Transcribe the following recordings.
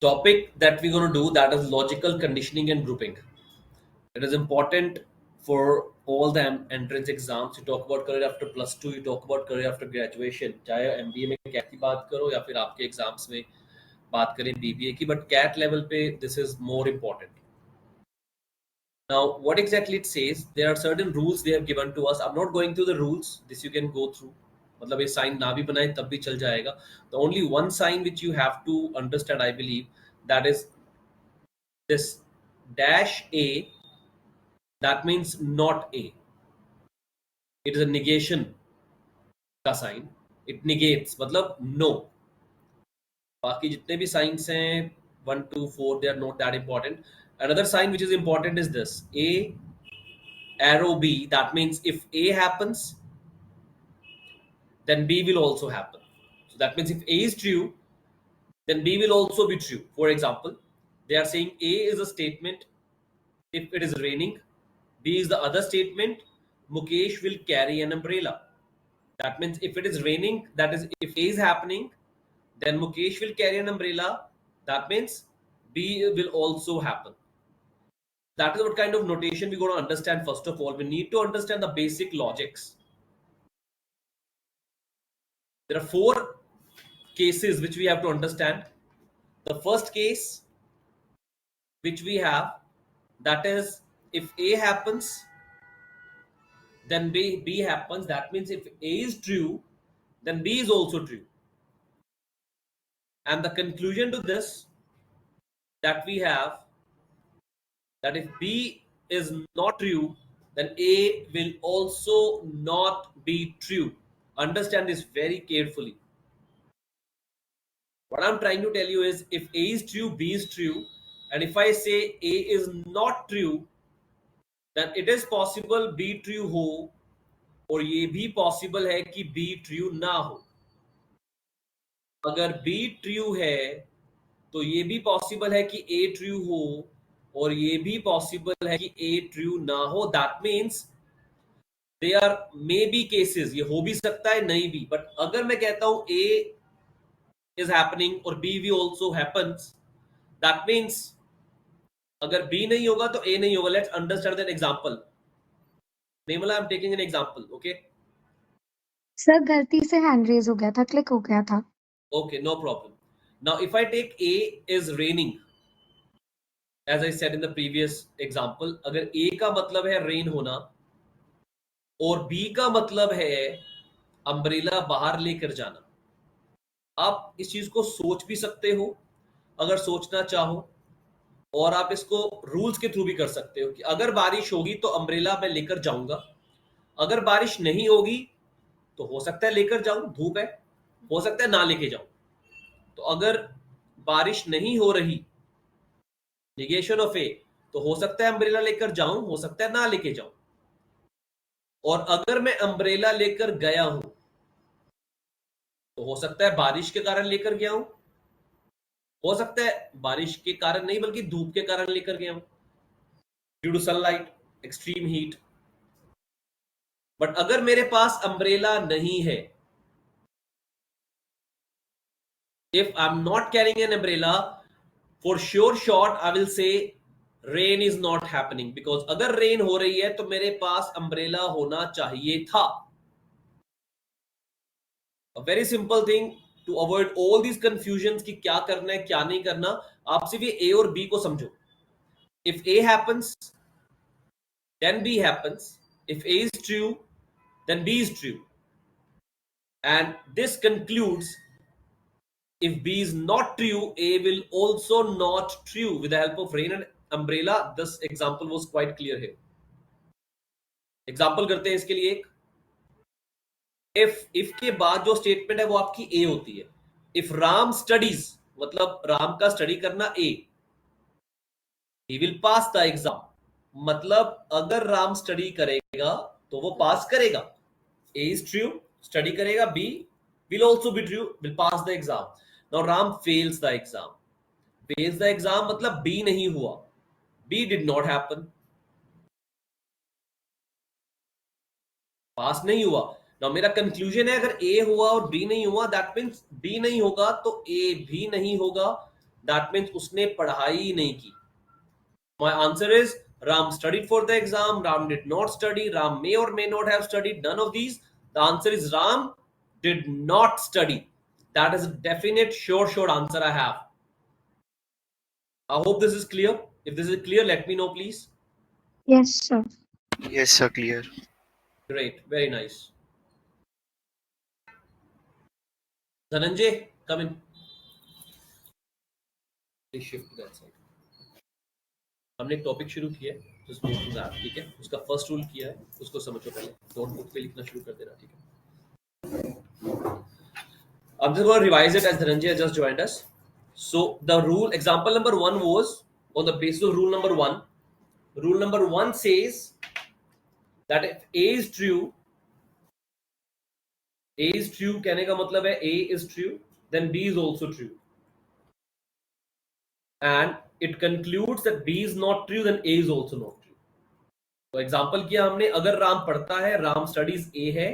topic that we're going to do, that is logical conditioning and grouping. It is important for all the entrance exams. You talk about career after plus two, you talk about career after graduation, चाहे MBA में cat की बात करो या फिर आपके exams में बात करें BBA की, बट कैट लेवल पे this is more important. Now, what exactly it says, there are certain rules they have given to us. I'm not going through the rules, this you can go through. मतलब ये sign ना भी बनाए तब भी चल जाएगा. The only one sign which you have to understand, I believe, that is this dash A. That means not A. It is a negation का साइन. It negates मतलब no. बाकी जितने भी साइंस हैं 1 2 4 they are not that important. Another sign which is important is this A arrow B. That means if A happens, then B will also happen. So that means if A is true, then B will also be true. For example, they are saying A is a statement if it is raining, B is the other statement, Mukesh will carry an umbrella. That means if it is raining, that is if A is happening, then Mukesh will carry an umbrella. That means B will also happen. That is what kind of notation we're going to understand. First of all, we need to understand the basic logics. There are 4 cases which we have to understand. The first case which we have, that is if A happens, then B happens. That means if A is true, then B is also true. And the conclusion to this that we have, that if B is not true, then A will also not be true. Understand this very carefully. What I'm trying to tell you is if A is true, B is true. And if I say A is not true, then it is possible B true हो और ये भी possible है कि B true ना हो. अगर B true है तो ये भी पॉसिबल है कि A ट्रू हो और ये भी पॉसिबल है कि A ट्रू ना हो. That means they are may be cases, ये हो भी सकता है नहीं भी. बट अगर मैं कहता हूं A इज हैपनिंग और B भी ऑल्सो हैपन्स, दैट मीन्स अगर B नहीं होगा तो A नहीं होगा. Let's understand that example. Namely, I am taking an example. Okay sir गलती से हैंड रेज हो गया था, क्लिक हो गया था. Okay, no problem. Now, if I take A is raining, as I said in the previous example, अगर A का मतलब है रेन होना और B का मतलब है अम्ब्रेला बाहर लेकर जाना, आप इस चीज को सोच भी सकते हो अगर सोचना चाहो, और आप इसको रूल्स के थ्रू भी कर सकते हो कि अगर बारिश होगी तो अम्ब्रेला मैं लेकर जाऊंगा, अगर बारिश नहीं होगी तो हो सकता है लेकर जाऊं, धूप है, हो सकता है ना लेके जाऊं. तो अगर बारिश नहीं हो रही, निगेशन ऑफ ए, तो हो सकता है अम्ब्रेला लेकर जाऊं, हो सकता है ना लेके जाऊं. और अगर मैं अम्ब्रेला लेकर गया हूं तो हो सकता है बारिश के कारण लेकर गया हूं, हो सकता है बारिश के कारण नहीं बल्कि धूप के कारण लेकर गया हूं, due to sunlight, extreme heat. But अगर मेरे पास अम्ब्रेला नहीं है, if I'm not carrying an umbrella, for sure shot I will say rain is not happening, because अगर रेन हो रही है तो मेरे पास अम्ब्रेला होना चाहिए था. A very simple thing to avoid all these confusions कि क्या करना है क्या नहीं करना, आप सिर्फ ये A और B को समझो. If A happens, then B happens. If A is true, then B is true. And this concludes if B is not true, A will also not true. With the help of rain and umbrella, this example was quite clear here. Example करते हैं इसके लिए एक. if के बाद जो statement है वो आपकी A होती है. If Ram studies, मतलब राम का स्टडी करना A, he will pass the exam. मतलब अगर राम स्टडी करेगा तो वो पास करेगा. A is true, स्टडी करेगा, B will also be true, will pass the exam. Now Ram fails the exam. Fails the exam मतलब B नहीं हुआ, B did not happen, पास नहीं हुआ. Now मेरा कंक्लूजन है अगर A हुआ और B नहीं हुआ, दैट मीन्स B नहीं होगा तो A भी नहीं होगा, दैट मीन्स उसने पढ़ाई ही नहीं की. My answer is Ram studied for the exam. Ram did not study. Ram may or may not have studied. None of these. The answer is Ram did not study. That is a definite, sure answer I have. I hope this is clear. If this is clear, let me know, please. Yes, sir. Yes, sir, clear. Great. Very nice. Dhananjay, come in. Please shift to that side. हमने एक topic शुरू किया है, just go through that, ठीक है? उसका first rule किया है, उसको समझो पहले. नोटबुक पे लिखना शुरू कर देना, ठीक है? I'm just going to revise it as Dhananjay has just joined us. So the rule, example number 1 was on the basis of rule number 1. Rule number 1 says that if A is true कहने का मतलब है A is true, then B is also true. And it concludes that B is not true, then A is also not true. तो example किया हमने, अगर राम पढ़ता है, राम स्टडीज A है,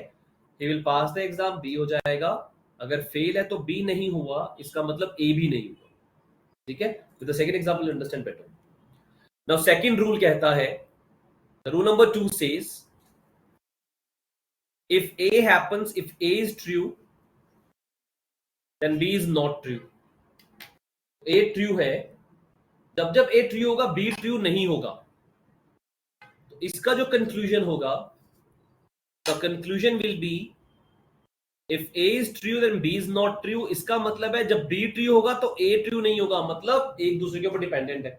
he will pass the exam, B हो जाएगा. अगर फेल है तो B नहीं हुआ, इसका मतलब A भी नहीं हुआ. ठीक है? With the second example you understand better. Now second rule कहता है, the rule number 2 says if A happens, if A is true, then B is not true. A true है, जब A true होगा, B true नहीं होगा. तो इसका जो conclusion होगा, the conclusion will be if A is true then B is not true. इसका मतलब है जब B true होगा तो A true नहीं होगा, मतलब एक दूसरे के ऊपर डिपेंडेंट है.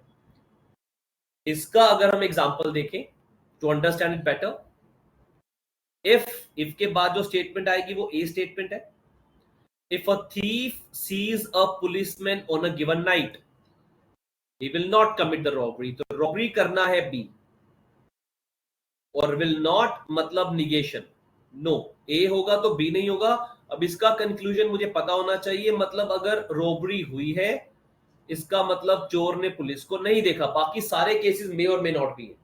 इसका अगर हम एग्जांपल देखें to understand it better, if के बाद जो स्टेटमेंट आएगी वो A स्टेटमेंट है. If a thief sees a policeman on a given night, he will not commit the robbery. तो रॉबरी करना है B. और will not मतलब निगेशन, नो. A होगा तो B नहीं होगा. अब इसका कंक्लूजन मुझे पता होना चाहिए, मतलब अगर रॉबरी हुई है, इसका मतलब चोर ने पुलिस को नहीं देखा. बाकी सारे केसेस मे और मे नॉट बी है.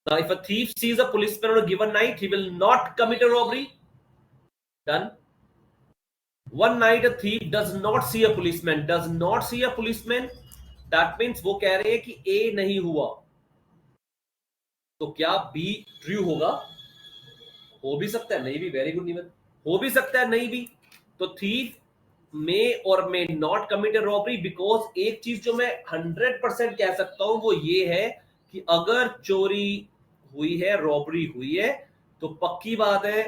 Now, if a thief sees a policeman on a given night, he will not commit a robbery. Done. One night a thief does not see a policeman. Does not see a policeman. That means वो कह रहे हैं कि A नहीं हुआ. तो क्या B true होगा? हो भी सकता है, नहीं भी. वेरी गुड नीमन. हो भी सकता है, नहीं भी. तो thief may or may not commit a robbery because एक चीज जो मैं 100% कह सकता हूं वो ये है कि अगर चोरी हुई है, रॉबरी हुई है, तो पक्की बात है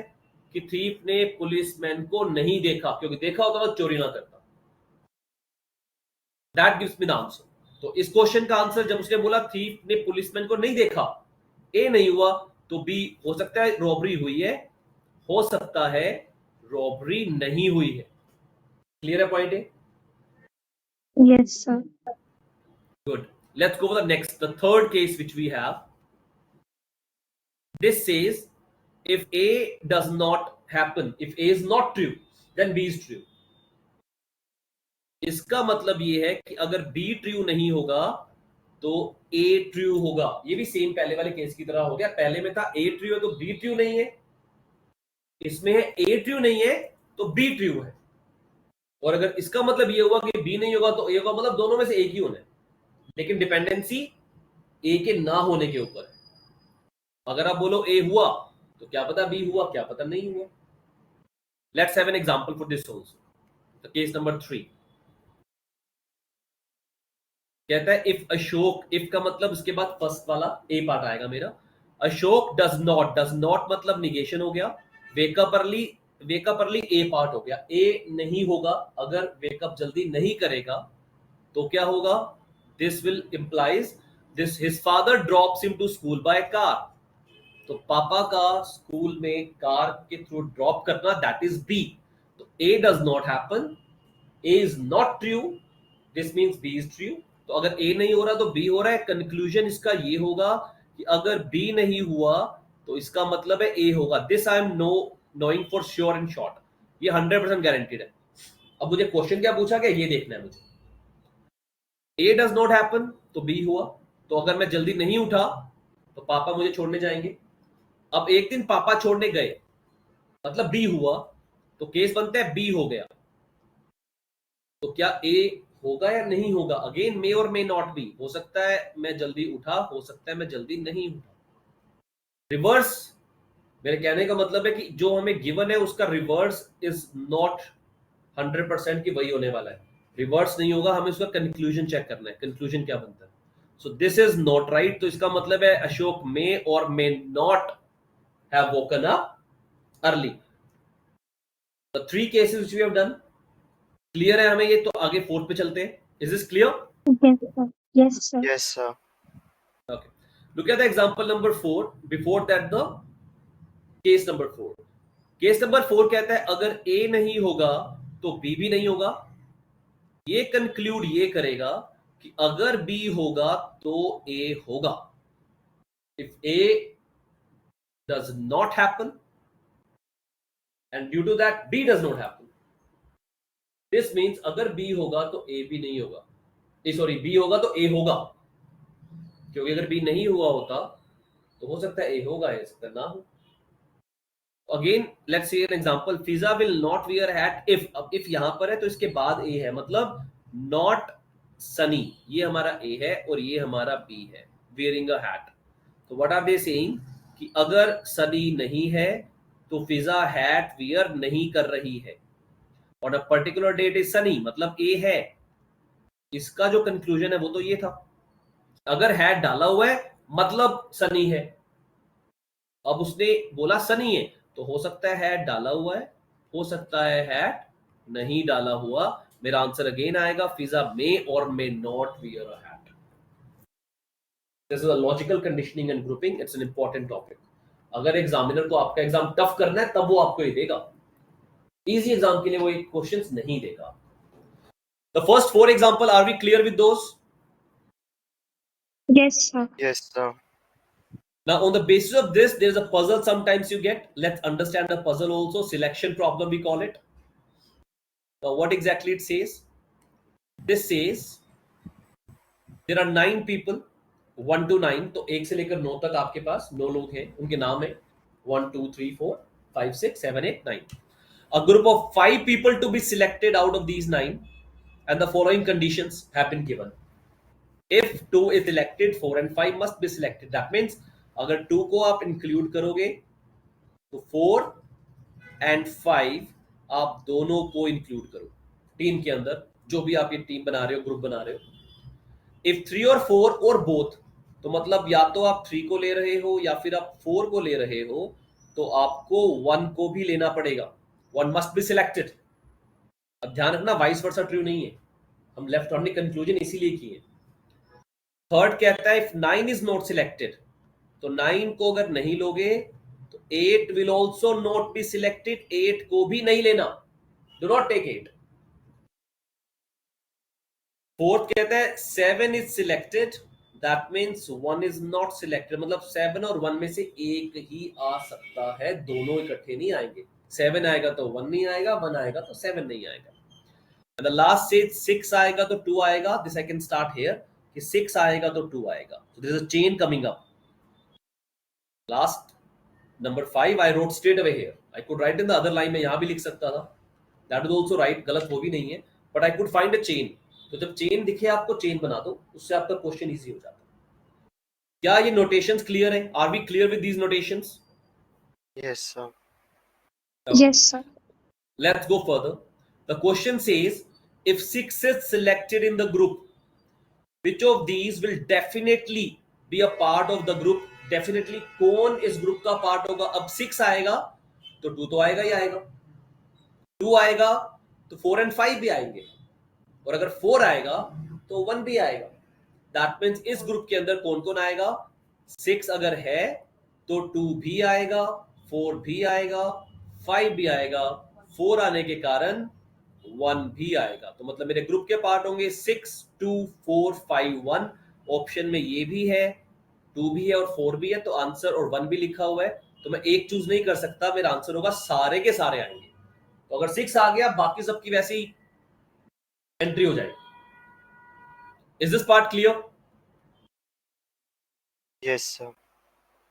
कि थीफ ने पुलिसमैन को नहीं देखा, क्योंकि देखा होता तो चोरी ना करता. That gives me the answer. तो इस क्वेश्चन का आंसर, जब उसने बोला थीफ ने पुलिसमैन को नहीं देखा, ए नहीं हुआ, तो बी हो सकता है रॉबरी हुई है, हो सकता है रॉबरी नहीं हुई है. क्लियर है पॉइंट है? Yes, sir. Good. Let's go for the next, the third case which we have. This says if A does not happen, if A is not true, then B is true. इसका मतलब ये है कि अगर B true नहीं होगा तो A true होगा. ये भी सेम पहले वाले केस की तरह हो गया. पहले में था A ट्रू है तो B ट्रू नहीं है, इसमें है A ट्रू नहीं है तो B ट्रू है. और अगर इसका मतलब ये हुआ कि B नहीं होगा तो A होगा, मतलब दोनों में से एक ही होना है, लेकिन डिपेंडेंसी A के ना होने के ऊपर है. अगर आप बोलो A हुआ तो क्या पता B हुआ, क्या पता नहीं हुआ. Let's have an example for this also. The case number 3 कहता है if अशोक, if का मतलब उसके बाद फर्स्ट वाला A पार्ट आएगा मेरा. अशोक does not मतलब निगेशन हो गया. वेकअप अर्ली A पार्ट हो गया. A नहीं होगा, अगर वेकअप जल्दी नहीं करेगा तो क्या होगा? This will implies this his father drops him to school by car. तो पापा का स्कूल में कार के थ्रू ड्रॉप करना, दैट इज बी. तो A does not happen, A is not true, this means B is true. तो अगर A नहीं हो रहा तो B हो रहा है. कंक्लूजन इसका ये होगा कि अगर B नहीं हुआ तो इसका मतलब है A होगा. This I am knowing for sure and short. ये 100% गारंटीड है. अब मुझे क्वेश्चन क्या पूछा गया ये देखना है मुझे. A does not happen तो B हुआ. तो अगर मैं जल्दी नहीं उठा तो पापा मुझे छोड़ने जाएंगे. अब एक दिन पापा छोड़ने गए, मतलब B हुआ, तो केस बनता है B हो गया. तो क्या A होगा या नहीं होगा, अगेन मे और मे नॉट बी, हो सकता है मैं जल्दी उठा, हो सकता है मैं जल्दी नहीं उठा। रिवर्स, मेरे कहने का मतलब है कि जो हमें गिवन है उसका रिवर्स इज नॉट 100% कि वही होने वाला है, रिवर्स नहीं होगा, हमें उसका कंक्लूजन चेक करना है, कंक्लूजन क्या बनता है। So this is not right, तो इसका मतलब है अशोक मे और may not have woken up early. The three cases which we have done, clear है हमें ये? तो आगे फोर्थ पे चलते हैं। Is this clear? Yes, sir. Yes, sir. Yes, sir. Okay. Look at the example number 4. Before that, the case number 4. Case number 4 कहता है अगर A नहीं होगा तो B भी नहीं होगा। ये कंक्लूड ये करेगा कि अगर B होगा तो A होगा। If A does not happen and due to that B does not happen, this means अगर B होगा तो A भी नहीं होगा, सॉरी B होगा तो A होगा, क्योंकि अगर B नहीं हुआ होता तो हो सकता है A होगा, हो सकता है ना हो। Again let's see an example, Fiza will not wear hat if, अब इफ यहां पर है तो इसके बाद ए है, मतलब नॉट सनी, ये हमारा ए है और ये हमारा बी है, वियरिंग अ हैट। तो व्हाट आर दे सेइंग कि अगर सनी नहीं है तो फिजा हैट वियर नहीं कर रही है, और a particular date is sunny, मतलब ए है। इसका जो कंक्लूजन है वो तो ये था, अगर हैट डाला हुआ है मतलब सनी है। अब उसने बोला सनी है, तो हो सकता है हैट डाला हुआ है, हो सकता है हैट नहीं डाला हुआ। मेरा आंसर अगेन आएगा फिजा मे और may not wear a hat. This is a logical conditioning and grouping, it's an important topic. अगर एग्जामिनर को आपका एग्जाम टफ करना है तब वो आपको ये देगा, इजी एग्जाम के लिए वो ये क्वेश्चंस नहीं देगा। The first four example, are we clear with those? Yes, sir. Yes, sir. Now, on the basis of this, there's a puzzle sometimes you get. Let's understand the puzzle also. Selection problem, we call it. Now, what exactly it says? This says there are 9 people, 1 to 9. तो 1 से लेकर 9 तक आपके पास 9 लोग हैं, उनके नाम है 1 2 3 4 5 6 7 8 9. A group of 5 people to be selected out of these 9, and the following conditions have been given. If 2 is selected, 4 and 5 must be selected. That means अगर 2 को आप इंक्लूड करोगे तो 4 and 5 आप दोनों को इंक्लूड करो टीम के अंदर, जो भी आप ये टीम बना रहे हो, ग्रुप बना रहे हो। इफ 3 और 4 और बोथ, तो मतलब या तो आप 3 को ले रहे हो या फिर आप 4 को ले रहे हो, तो आपको 1 को भी लेना पड़ेगा। 1 मस्ट बी सिलेक्टेड। अब ध्यान रखना वाइस वर्सा ट्रू नहीं है, हम लेफ्ट हैंड कंक्लूजन इसीलिए किए। थर्ड कहता है इफ 9 इज नॉट सिलेक्टेड, तो 9 को अगर नहीं लोगे तो 8 will also not be selected, 8 को भी नहीं लेना, डू नॉट टेक 8। फोर्थ कहता है 7 is selected, that means 1 is not selected, मतलब 7 और 1 में से एक ही आ सकता है, दोनों इकट्ठे नहीं आएंगे। 7 आएगा तो 1 नहीं आएगा, 1 आएगा तो 7 नहीं आएगा। And the last says 6 आएगा तो 2 आएगा, this I can start here कि 6 आएगा तो 2 आएगा, so there is a chain coming up. Last number 5 I wrote straight away here, I could write in the other line, मैं यहाँ भी लिख सकता था, that is also right, गलत वो भी नहीं है, but I could find a chain। तो जब चेन दिखे आपको, चेन बना दो, उससे आपका क्वेश्चन इजी हो जाता है। क्या ये नोटेशंस क्लियर है? Are we clear with these notations? Yes, sir. Yes, sir. Let's go further. The question says if 6 is selected in the group, which of these will definitely be a part of the group? Definitely कौन इस group का part होगा? अब 6 आएगा तो 2 तो आएगा ही आएगा, 2 आएगा तो 4 and 5 भी आएंगे, और अगर 4 आएगा तो 1 भी आएगा। दैट मीन्स इस ग्रुप के अंदर कौन कौन आएगा? 6 अगर है तो 2 भी आएगा, 4 भी आएगा, 5 भी आएगा, 4 आने के कारण 1 भी आएगा। तो मतलब मेरे ग्रुप के पार्ट होंगे 6 2 4 5 1। ऑप्शन में ये भी है, 2 भी है और 4 भी है, तो आंसर और 1 भी लिखा हुआ है, तो मैं एक चूज नहीं कर सकता, मेरा आंसर होगा सारे के सारे आएंगे। तो अगर 6 आ गया, बाकी सबकी वैसे ही एंट्री हो जाएगी। Is this part clear? Yes, sir.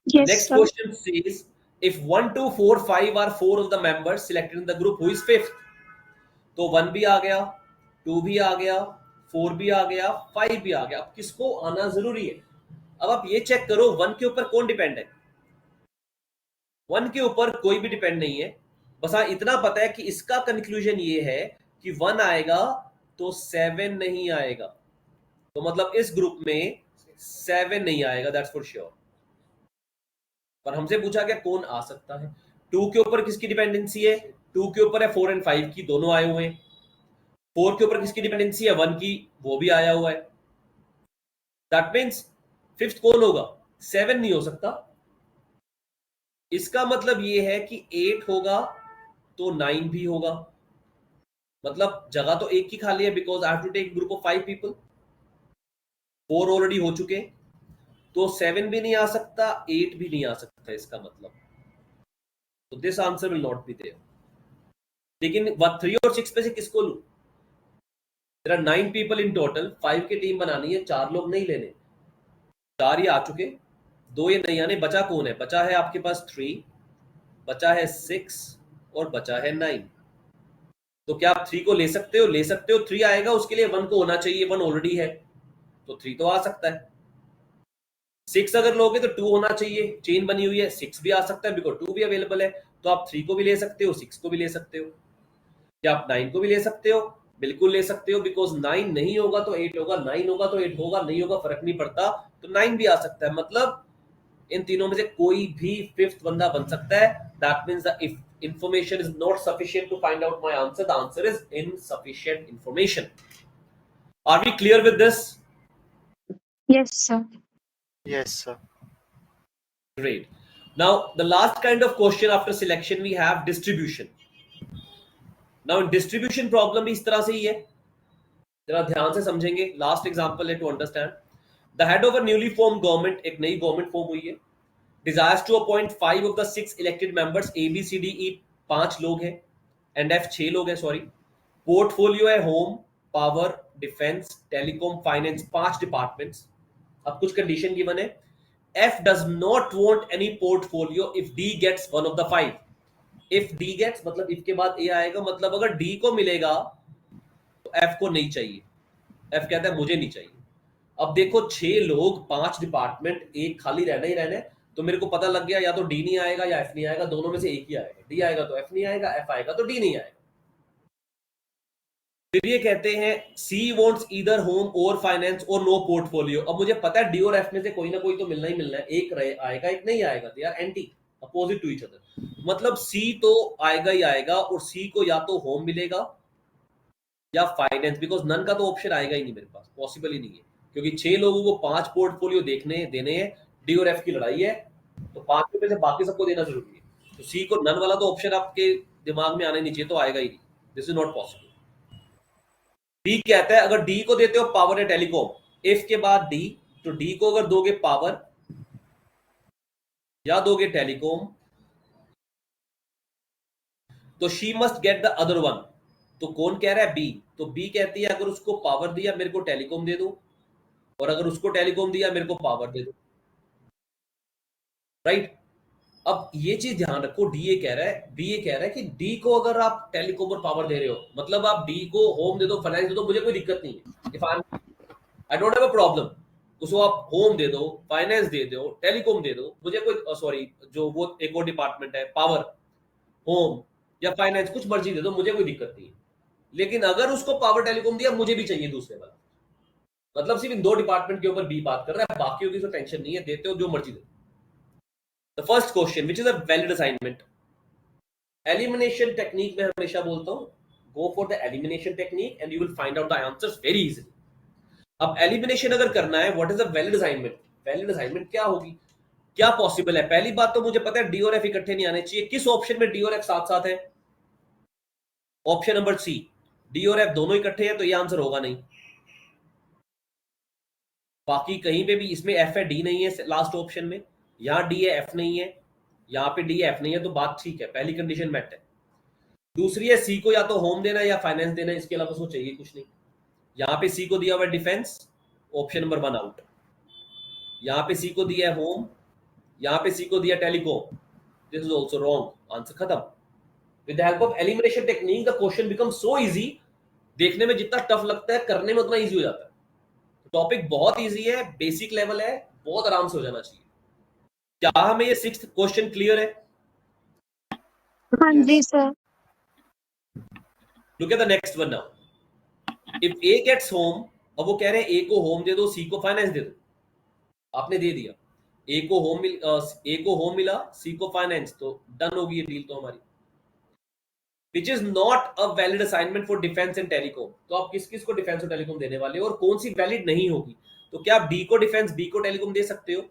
Yes, Next sir. question says if 1 2 4 5 are 4 of the members selected in the group, who is fifth? तो 1 भी आ गया, 2 भी आ गया, 4 भी आ गया, 5 भी आ गया। अब किसको आना जरूरी है? अब आप ये चेक करो 1 के ऊपर कौन डिपेंड है? 1 के ऊपर कोई भी डिपेंड नहीं है। बस हाँ इतना पता है कि इसका कंक्लूजन ये है कि 1 आएगा तो 7 नहीं आएगा। तो मतलब इस ग्रुप में 7 नहीं आएगा, दैट्स फॉर श्योर। पर हमसे पूछा क्या कौन आ सकता है? 2 के ऊपर किसकी डिपेंडेंसी है? 2 के ऊपर है 4 एंड 5 की, दोनों आए हुए हैं। 4 के ऊपर किसकी डिपेंडेंसी है? 1 की, वो भी आया हुआ है। दैट मीन्स फिफ्थ कौन होगा? 7 नहीं हो सकता। इसका मतलब ये है कि 8 होगा तो 9 भी होगा। मतलब जगह तो एक ही खाली है, because I have to take group of 5 people. 4 already हो चुके, तो 7 भी नहीं आ सकता, 8 भी नहीं आ सकता। इसका मतलब तो this answer will not be there. लेकिन 3 और 6 पे से किसको लूं? There are 9 people in total, 5 की टीम बनानी है, 4 लोग नहीं लेने। 4 ये आ चुके, 2 ये नहीं आने। बचा कौन है? बचा है आपके पास 3, बचा है 6 और बचा है 9। तो क्या आप 3 को ले सकते हो? ले सकते हो। 3 आएगा, उसके लिए 1 को होना चाहिए, 1 ऑलरेडी है, तो 3 तो आ सकता है। 6 अगर लोगे तो 2 होना चाहिए, चेन बनी हुई है, 6 भी आ सकता है बिकॉज 2 भी अवेलेबल है। तो आप 3 को भी ले सकते हो, 6 को भी ले सकते हो। क्या आप 9 को भी ले सकते हो? बिल्कुल ले सकते हो, बिकॉज 9 नहीं होगा तो 8 होगा, 9 होगा तो 8 होगा, नहीं होगा फर्क नहीं पड़ता, तो 9 भी आ सकता है। मतलब इन तीनों में से कोई भी फिफ्थ बंदा बन सकता है। That means the if information is not sufficient to find out my answer, the answer is insufficient information. Are we clear with this? Yes, sir. Yes, sir. Great. Now the last kind of question after selection we have distribution. Now in distribution problem भी इस तरह से ही है, जरा ध्यान से समझेंगे। Last example है to understand. The head of a newly form government, एक नई गवर्नमेंट फॉर्म हुई है, desires to appoint 5 of the 6 elected members, A B C D E 5 लोग हैं एंड F 6 लोग हैं, सॉरी। पोर्टफोलियो है home, power, defence, telecom, finance, 5 departments. अब कुछ कंडीशन गिवन है। F does not want any portfolio if D gets one of the 5. if D gets मतलब if के बाद A आएगा, मतलब अगर D को मिलेगा तो F को नहीं चाहिए। F कहता है मुझे नहीं चाहिए। अब देखो 6 लोग, 5 डिपार्टमेंट, एक खाली रहना ही रहना है, तो मेरे को पता लग गया या तो डी नहीं आएगा या एफ नहीं आएगा, दोनों में से एक ही आएगा। डी आएगा तो एफ नहीं आएगा, एफ आएगा तो डी नहीं आएगा। फिर ये कहते हैं सी वांट्स ईदर होम और फाइनेंस और नो पोर्टफोलियो। अब मुझे पता है डी और एफ में से कोई ना कोई तो मिलना ही मिलना है, एक आएगा एक नहीं आएगा, they are anti, opposite to each other. मतलब सी तो आएगा ही आएगा, और सी को या तो होम मिलेगा या फाइनेंस, बिकॉज नन का तो ऑप्शन आएगा ही नहीं मेरे पास, पॉसिबल ही नहीं है, क्योंकि 6 लोगों को 5 पोर्टफोलियो देने हैं, डी और एफ की लड़ाई है, तो 5 में से बाकी सबको देना जरूरी है। तो सी को नन वाला तो ऑप्शन आपके दिमाग में आने नहीं चाहिए, तो आएगा ही नहीं, this is not possible. D कहता है अगर डी को देते हो पावर या टेलीकॉम, इफ के बाद डी, तो डी को अगर दोगे पावर या दोगे टेलीकॉम, तो she must get the other one. तो कौन कह रहा है? बी। तो बी कहती है अगर उसको पावर दिया मेरे को टेलीकॉम दे दो, और अगर उसको टेलीकॉम दिया मेरे को पावर दे दो, राइट। अब ये चीज ध्यान रखो, डी ये कह रहा है, बी ये कह रहा है कि डी को अगर आप टेलीकॉम और पावर दे रहे हो, मतलब आप डी को होम दे दो, फाइनेंस दे दो, मुझे कोई दिक्कत नहीं है। If I don't have a problem, उसको आप होम दे दो, फाइनेंस दे दो, टेलीकॉम दे दो, मुझे कोई सॉरी जो वो एक और डिपार्टमेंट है, पावर, होम या फाइनेंस, कुछ मर्जी दे दो, मुझे कोई दिक्कत नहीं है। लेकिन अगर उसको पावर टेलीकॉम दिया, मुझे भी चाहिए दूसरे वाला। मतलब सिर्फ इन 2 डिपार्टमेंट के ऊपर बी बात कर रहा है, बाकी की तो टेंशन नहीं है, देते हो जो मर्जी दे। The first question which is a valid assignment. Elimination technique में हमेशा बोलता हूं, go for the elimination technique and you will find out the answers very easily. अब एलिमिनेशन अगर करना है, what is a valid assignment? Valid assignment क्या होगी, क्या पॉसिबल है? पहली बात तो मुझे पता है डी और एफ इकट्ठे नहीं आने चाहिए। किस ऑप्शन में डी और एफ साथ साथ है? ऑप्शन नंबर सी, डी और एफ दोनों इकट्ठे हैं, तो ये आंसर होगा नहीं। बाकी कहीं पे भी इसमें एफ है, डी नहीं है लास्ट ऑप्शन में, यहां डी है एफ नहीं है, यहां पे डी है एफ नहीं है, तो बात ठीक है, पहली कंडीशन मेट है। दूसरी है सी को या तो होम देना है या फाइनेंस देना है, इसके अलावा उसको चाहिए कुछ नहीं। यहां पे सी को दिया हुआ है डिफेंस, ऑप्शन नंबर 1 आउट। यहां पे सी को दिया है होम, यहां पे सी को दिया telecom, this is also wrong, answer खत्म। With the help of elimination technique the question become so easy, देखने में जितना टफ लगता है करने में उतना इजी हो जाता है। टॉपिक बहुत इजी है, बेसिक लेवल है, बहुत आराम से हो जाना चाहिए। क्या हमें ये 6th क्वेश्चन क्लियर है? हाँ Yes. जी sir. Look at the next one now. If A gets home, अब वो कह रहे हैं ए को होम दे दो, सी को फाइनेंस दे दो। आपने दे दिया, ए को होम मिला, सी को फाइनेंस, तो डन होगी ये डील तो हमारी। Which is not a valid assignment for defence and telecom. तो आप किस किस को डिफेंस और टेलीकॉम देने वाले हो और कौन सी वैलिड नहीं होगी? तो क्या आप डी को डिफेंस, बी को टेलीकॉम दे सकते हो?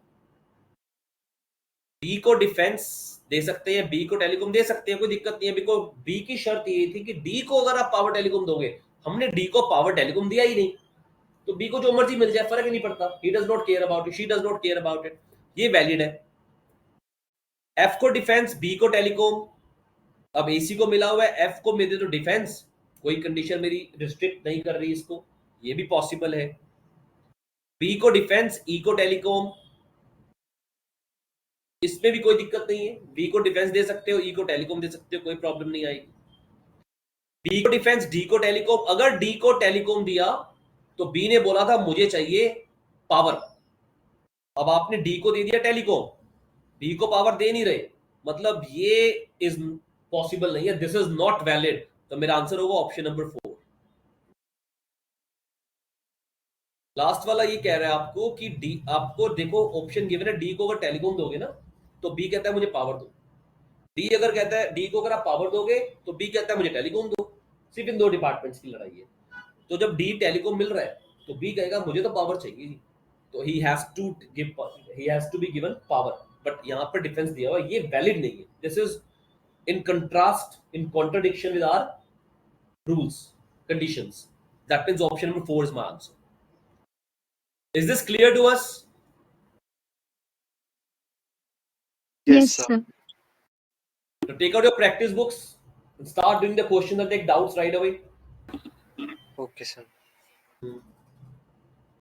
डी को डिफेंस दे सकते हैं, बी को टेलीकॉम दे सकते हैं, कोई दिक्कत नहीं है। बिकॉज बी की शर्त ये थी कि डी को अगर आप पावर टेलीकॉम दोगे, हमने डी को पावर टेलीकॉम दिया ही नहीं, तो बी को जो मर्जी मिल जाए फर्क ही नहीं पड़ता। He does not care about it, she does not care about it, ये वैलिड है। एफ को डिफेंस, बी को टेलीकॉम। अब एसी को मिला हुआ है, एफ को मिले तो डिफेंस, कोई कंडीशन मेरी रिस्ट्रिक्ट नहीं कर रही इसको, ये भी पॉसिबल है। बी को डिफेंस, ई को टेलीकॉम, इसमें भी कोई दिक्कत नहीं है। बी को डिफेंस दे सकते हो, ई को टेलीकॉम दे सकते हो, कोई प्रॉब्लम नहीं आएगी। बी को डिफेंस, डी को टेलीकॉम। अगर डी को टेलीकॉम दिया तो बी ने बोला था मुझे चाहिए पावर, अब आपने डी को दे दिया टेलीकॉम, बी को पावर दे नहीं रहे, मतलब ये इज पॉसिबल नहीं है, दिस इज नॉट वैलिड। तो मेरा आंसर होगा ऑप्शन नंबर 4। लास्ट वाला ये कह रहा है आपको कि डी, आपको देखो ऑप्शन गिवन है, डी को अगर टेलीकॉम दोगे ना तो बी कहता है मुझे पावर दो। डी अगर कहता है, डी को अगर आप पावर दोगे तो बी कहता है मुझे टेलीकॉम दो। सिर्फ इन दो डिपार्टमेंट्स की लड़ाई है। तो जब डी टेलीकॉम मिल रहा है तो बी कहेगा मुझे तो पावर चाहिए जी, तो he has to be given power. But यहां पर डिफेंस दिया हुआ, ये वैलिड नहीं है। This is in contrast, in contradiction with our rules, conditions. That means option number 4 is my answer. Is this clear to us? Yes, yes sir. Sir. So take out your practice books and start doing the questions and take doubts right away. Okay, sir.